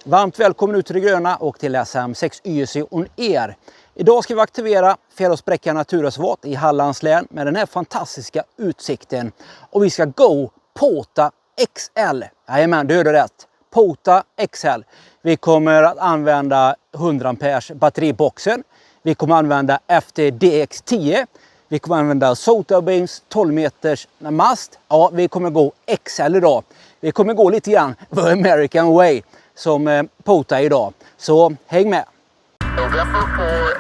Varmt välkommen ut till det gröna och till SM6 YC On Air. Idag ska vi aktivera Fjäråsbräcka naturreservat i Hallands län med den här fantastiska utsikten. Och vi ska gå Pota XL. Jajamän, du hörde rätt. Pota XL. Vi kommer att använda 100 amperes batteriboxen. Vi kommer att använda FTDX10. Vi kommer att använda Sotabeams 12 meters mast. Ja, vi kommer gå XL idag. Vi kommer gå lite grann the American way som Pota idag. Så häng med! November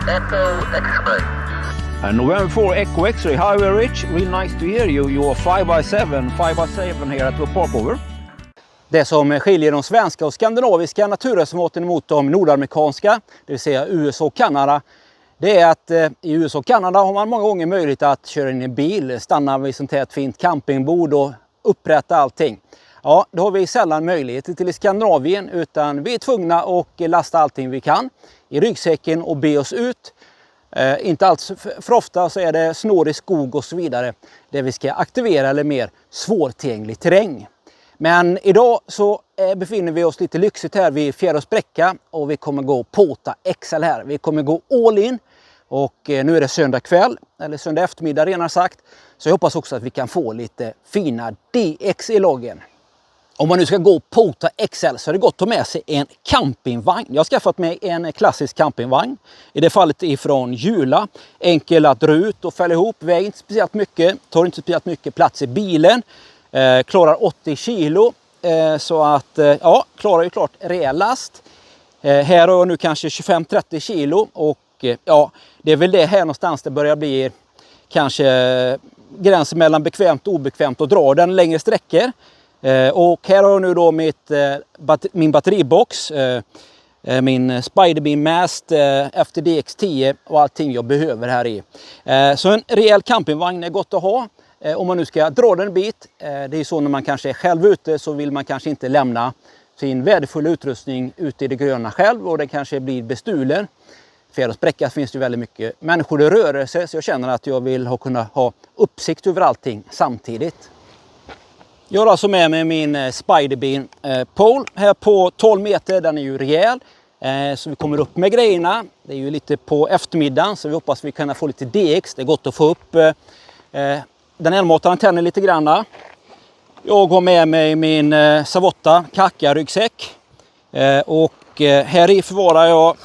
4 Echo X-ray. November 4 Echo X-ray. Hi, we're Rich. Really nice to hear you. You're 5x7 here at the parkover. Det som skiljer de svenska och skandinaviska naturreservaten mot de nordamerikanska, det vill säga USA och Kanada, det är att i USA och Kanada har man många gånger möjlighet att köra in i en bil, stanna vid sånt här fint campingbord och upprätta allting. Ja, det har vi sällan möjlighet till i Skandinavien, utan vi är tvungna att lasta allting vi kan i ryggsäcken och be oss ut. Inte alls för ofta så är det snårig skog och så vidare där vi ska aktivera eller mer svårtillgänglig terräng. Men idag så befinner vi oss lite lyxigt här vid Fjäråsbräcka och vi kommer gå Pota XL här. Vi kommer gå all in och nu är det söndag kväll, eller söndag eftermiddag redan sagt. Så jag hoppas också att vi kan få lite fina DX i loggen. Om man nu ska gå Pota XL så är det gott att ta med sig en campingvagn. Jag har skaffat mig en klassisk campingvagn. I det fallet ifrån Jula. Enkel att dra ut och fälla ihop. Väger inte speciellt mycket. Tar inte speciellt mycket plats i bilen. Klarar 80 kilo. Så att ja, klarar ju klart rejäl last. Här har jag nu kanske 25-30 kilo. Och ja, det är väl det här någonstans det börjar bli kanske gränsen mellan bekvämt och obekvämt att dra den längre sträckor. Och här har jag nu då min batteribox, min Spiderbeam mast, FTDX10 och allting jag behöver här i. Så en rejäl campingvagn är gott att ha om man nu ska dra den en bit. Det är så när man kanske är själv ute så vill man kanske inte lämna sin värdefulla utrustning ute i det gröna själv och det kanske blir bestulen. Fjäråsbräcka finns det väldigt mycket människor i rörelse så jag känner att jag vill kunna ha uppsikt över allting samtidigt. Jag har alltså med mig min Spiderbeam pole här på 12 meter, den är ju rejäl. Så vi kommer upp med grejerna, det är ju lite på eftermiddagen så vi hoppas vi kan få lite DX. Det är gott att få upp den elmatade antennen lite granna. Jag har med mig min Savotta Kaka-ryggsäck. Och här i förvarar jag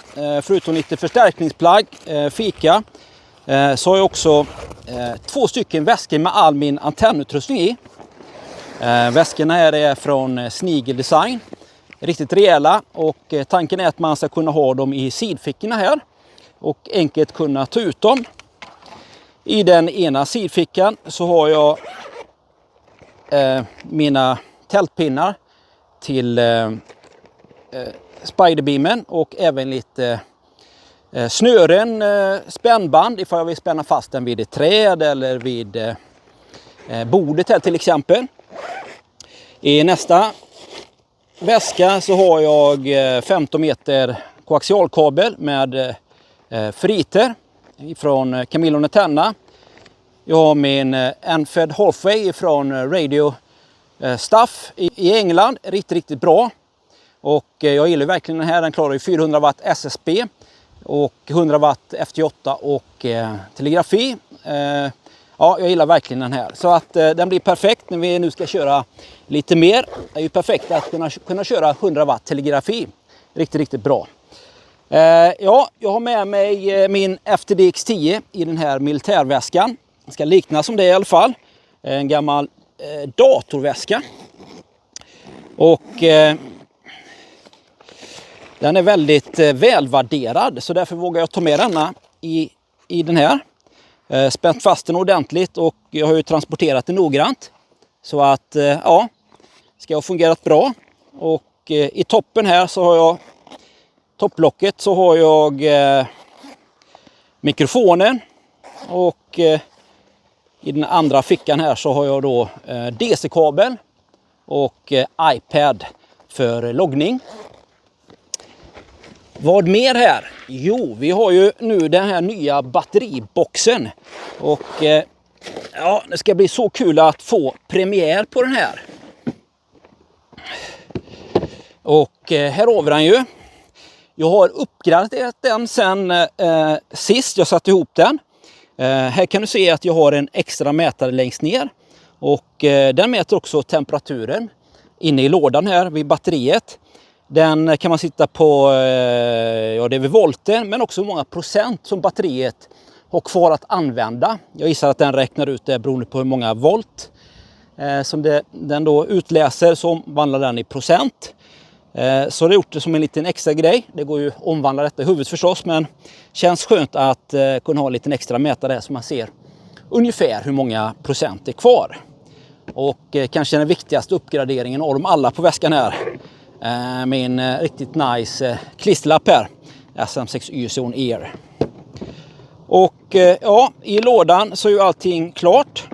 förutom lite förstärkningsplagg, fika. Så har jag också 2 stycken väskor med all min antennutrustning i. Väskorna här är från Snigel Design. Riktigt rejäla och tanken är att man ska kunna ha dem i sidfickorna här. Och enkelt kunna ta ut dem. I den ena sidfickan så har jag mina tältpinnar till Spiderbeamen och även lite snören, spännband ifall jag vill spänna fast den vid ett träd eller vid bordet här till exempel. I nästa väska så har jag 15 meter koaxialkabel med friter från Camillo Netenna. Jag har min Enfed Halfway från Radio Stuff i England. Riktigt bra. Och jag gillar verkligen den här. Den klarar ju 400 watt SSB och 100 watt FT8 och telegrafi. Ja, jag gillar verkligen den här. Så att den blir perfekt när vi nu ska köra lite mer. Det är ju perfekt att kunna köra 100 watt telegrafi. Riktigt bra. Ja, jag har med mig min FTDX10 i den här militärväskan. Den ska likna som det i alla fall. En gammal datorväska. Och den är väldigt välvärderad. Så därför vågar jag ta med denna i den här. Spänt fast den ordentligt och jag har ju transporterat den noggrant. Så att ja, ska ha fungerat bra. Och i toppen här så har jag topplocket så har jag mikrofonen och i den andra fickan här så har jag då DC-kabel och iPad för loggning. Vad mer här? Jo, vi har ju nu den här nya batteriboxen och ja, det ska bli så kul att få premiär på den här. Och här har vi den ju. Jag har uppgraderat den sen sist jag satte ihop den. Här kan du se att jag har en extra mätare längst ner. Och den mäter också temperaturen inne i lådan här vid batteriet. Den kan man sitta på, ja det är vid volten, men också hur många procent som batteriet har kvar att använda. Jag gissar att den räknar ut det beroende på hur många volt som den då utläser, så omvandlar den i procent. Så det har gjort det som en liten extra grej. Det går ju att omvandla detta i huvudet förstås, men känns skönt att kunna ha en liten extra mätare där så man ser ungefär hur många procent är kvar. Och kanske den viktigaste uppgraderingen av dem alla på väskan här. Min riktigt nice klisterlapp här. SM6 YSON Air. Och ja, i lådan så är ju allting klart.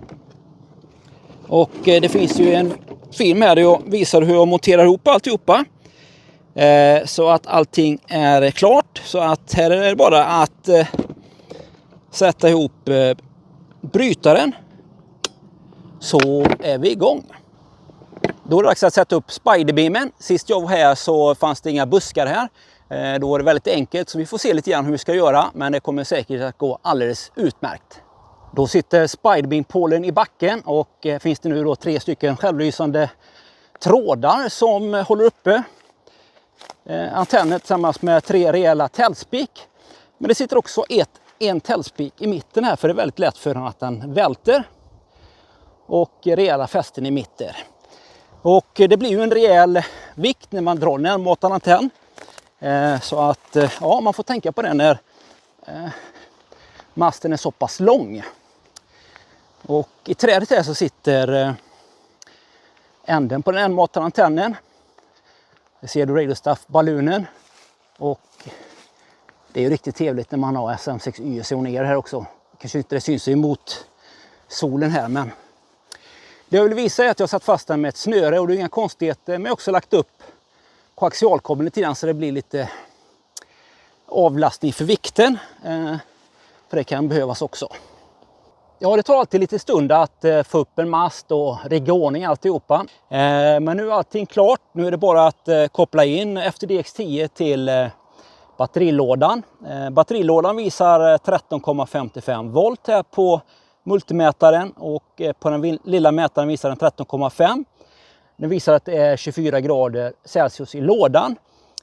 Och det finns ju en film här där jag visar hur jag monterar ihop alltihopa. Så att allting är klart. Så att här är det bara att sätta ihop brytaren. Så är vi igång. Då är det dags att sätta upp spiderbeamen. Sist jag var här så fanns det inga buskar här. Då var det väldigt enkelt, så vi får se lite grann hur vi ska göra. Men det kommer säkert att gå alldeles utmärkt. Då sitter spiderbeam-pålen i backen och finns det nu då 3 stycken självlysande trådar som håller uppe antennen tillsammans med 3 rejäla täljspik. Men det sitter också en täljspik i mitten här, för det är väldigt lätt för den att den välter. Och rejäla fästen i mitten. Och det blir ju en rejäl vikt när man drar ner mot en antenn. Så att ja, man får tänka på det när masten är så pass lång. Och i trädet här så sitter änden på den enmatade antennen. Det ser du Radio Stuff ballonen. Och det är ju riktigt trevligt när man har SM6 YSON Air här också. Kanske inte det syns emot solen här, men det jag vill visa är att jag har satt fast den med ett snöre, och det är inga konstigheter, men jag har också lagt upp koaxialkabeln lite grann så det blir lite avlastning för vikten. För det kan behövas också. Ja, det tar alltid lite stund att få upp en mast och rigga ordning alltihopa. Men nu är allting klart. Nu är det bara att koppla in FTDX10 till batterilådan. Batterilådan visar 13,55 volt här på multimätaren, och på den lilla mätaren visar den 13,5. Den visar att det är 24 grader Celsius i lådan.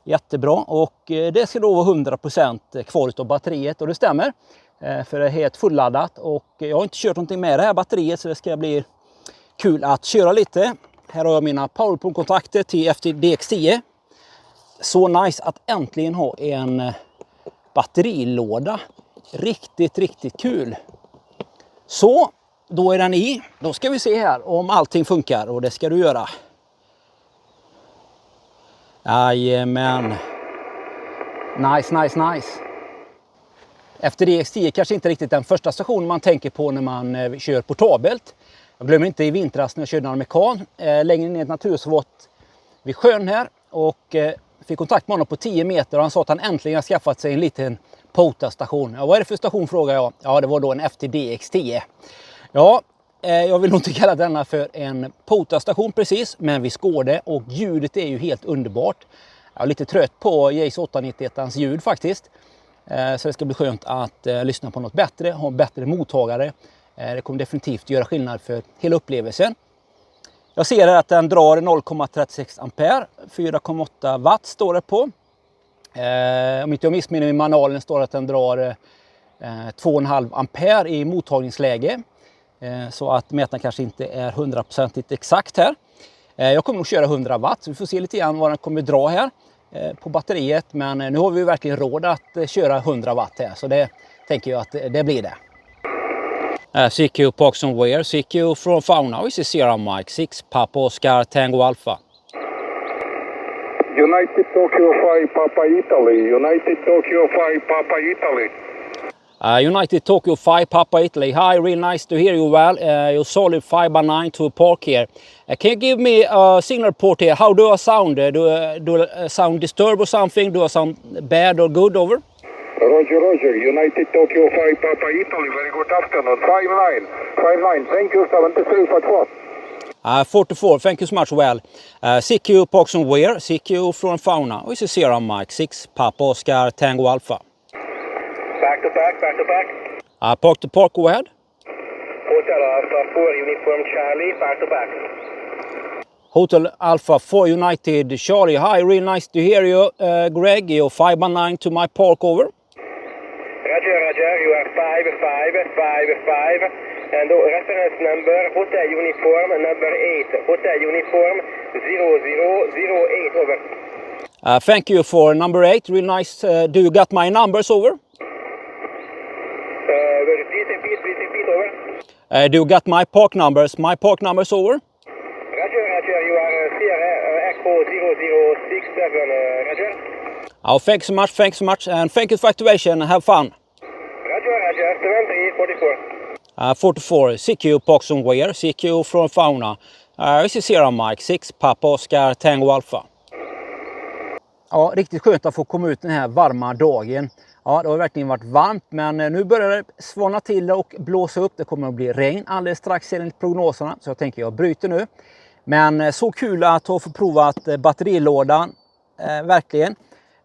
Jättebra, och det ska då vara 100% kvar av batteriet, och det stämmer. För det är helt fulladdat, och jag har inte kört någonting med det här batteriet, så det ska bli kul att köra lite. Här har jag mina powerpoint-kontakter till FTDX10. Så nice att äntligen ha en batterilåda. Riktigt kul. Så, då är den i. Då ska vi se här om allting funkar, och det ska du göra. Jajamän. Nice. FTDX10 kanske inte riktigt den första stationen man tänker på när man kör portabelt. Jag glömmer inte i vintras när jag körde amerikan längre ner i ett naturreservat vid sjön här, och fick kontakt med honom på 10 meter, och han sa att han äntligen har skaffat sig en liten POTA-station. Ja, vad är det för station, frågar jag. Ja, det var då en FTDX10. Ja, jag vill nog inte kalla denna för en POTA-station precis, men vi skådde, och ljudet är ju helt underbart. Jag är lite trött på Jace 891ans ljud faktiskt. Så det ska bli skönt att lyssna på något bättre, ha en bättre mottagare. Det kommer definitivt göra skillnad för hela upplevelsen. Jag ser här att den drar 0,36 ampere, 4,8 watt står det på. Om inte jag missminner mig, i manualen står det att den drar 2,5 ampere i mottagningsläge. Så att mätaren kanske inte är 100% exakt här. Jag kommer nog köra 100 watt, så vi får se lite grann vad den kommer dra här på batteriet. Men nu har vi verkligen råd att köra 100 watt här, så det tänker jag att det blir det. CQ Parks and Wear, CQ from Fauna, this is Sierra Mike 6 Papa Oscar Tango Alpha. United Tokyo 5 Papa Italy, United Tokyo 5 Papa Italy. United Tokyo 5 Papa Italy. Hi, real nice to hear you well. You're solid 5x9 to a park here. Can you give me a signal port here? How do I sound? Do I sound disturbed or something? Do I sound bad or good? Over? Roger. United Tokyo 5 Papa Italy. Very good afternoon. 5-9. Thank you. 73 for 12. 44, thank you so much. Well, CQ Parkson Weir, CQ from Fauna. This is Sierra Mike 6, Papa Oscar Tango Alpha. Back to back. Park to park, go ahead. Hotel Alpha 4 Uniform Charlie, back to back. Hotel Alpha 4 United Charlie. Hi, real nice to hear you. Greg, you're 519 to my park, over. Roger, you are 5555. And reference number, Hotel Uniform number 8. Hotel Uniform 0008, over. Thank you for number 8, real nice. Do you got my numbers, over? Please repeat, over. Do you got my park numbers? My park numbers, over? Roger, you are Sierra Echo 0067, Roger. Oh, thanks so much, and thank you for activation. Have fun. Roger, 7344. 44, CQ Parkson Weir, CQ from Fauna. This is Sierra Mike 6, Papa Oscar Tango Alpha. Ja, riktigt skönt att få komma ut den här varma dagen. Ja, det har verkligen varit varmt, men nu börjar det svalna till och blåsa upp. Det kommer att bli regn alldeles strax enligt prognoserna, så jag tänker jag bryter nu. Men så kul att ha fått provat batterilådan, verkligen.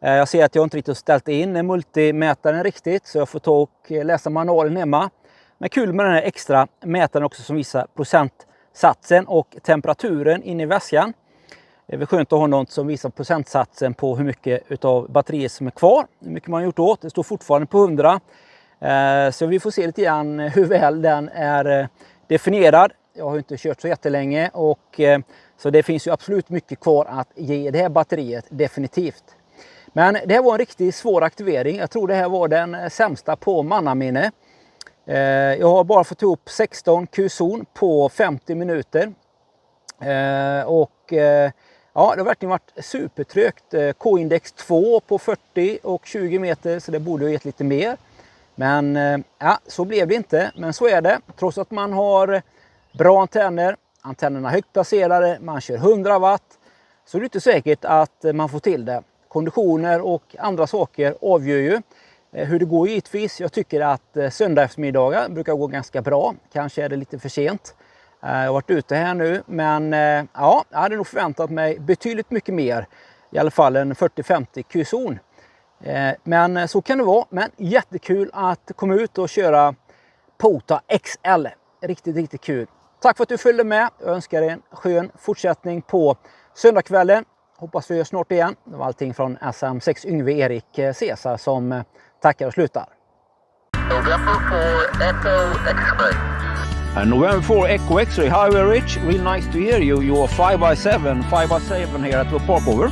Jag ser att jag inte riktigt ställt in multimätaren riktigt, så jag får ta och läsa manualen hemma. Men kul med den här extra mätaren också som visar procentsatsen och temperaturen inne i väskan. Det är väl skönt att ha något som visar procentsatsen på hur mycket av batteriet som är kvar. Hur mycket man har gjort åt. Det står fortfarande på 100. Så vi får se lite grann hur väl den är definierad. Jag har inte kört så jättelänge, och så det finns ju absolut mycket kvar att ge det här batteriet, definitivt. Men det här var en riktigt svår aktivering. Jag tror det här var den sämsta på mannaminne. Jag har bara fått ihop 16 Q-zon på 50 minuter. Ja, det har verkligen varit supertrögt. K-index 2 på 40 och 20 meter, så det borde ha gett lite mer. Men ja, så blev det inte. Men så är det. Trots att man har bra antenner, antennerna högt placerade, man kör 100 watt, så är det inte säkert att man får till det. Konditioner och andra saker avgör ju hur det går givetvis. Jag tycker att söndagsmiddagar brukar gå ganska bra. Kanske är det lite för sent. Jag har varit ute här nu, men ja, jag hade nog förväntat mig betydligt mycket mer. I alla fall en 40-50 Q-zon. Men så kan det vara. Men jättekul att komma ut och köra Pota XL. Riktigt kul. Tack för att du följde med. Jag önskar dig en skön fortsättning på söndagskvällen. Hoppas vi gör snart igen. Det var allting från SM6 Yngve Erik Cesar som tackar och slutar. November 4 Echo X-ray. November 4 Echo X-ray. Hi, Rich. Real nice to hear you. You're 5x7 here at the park, over.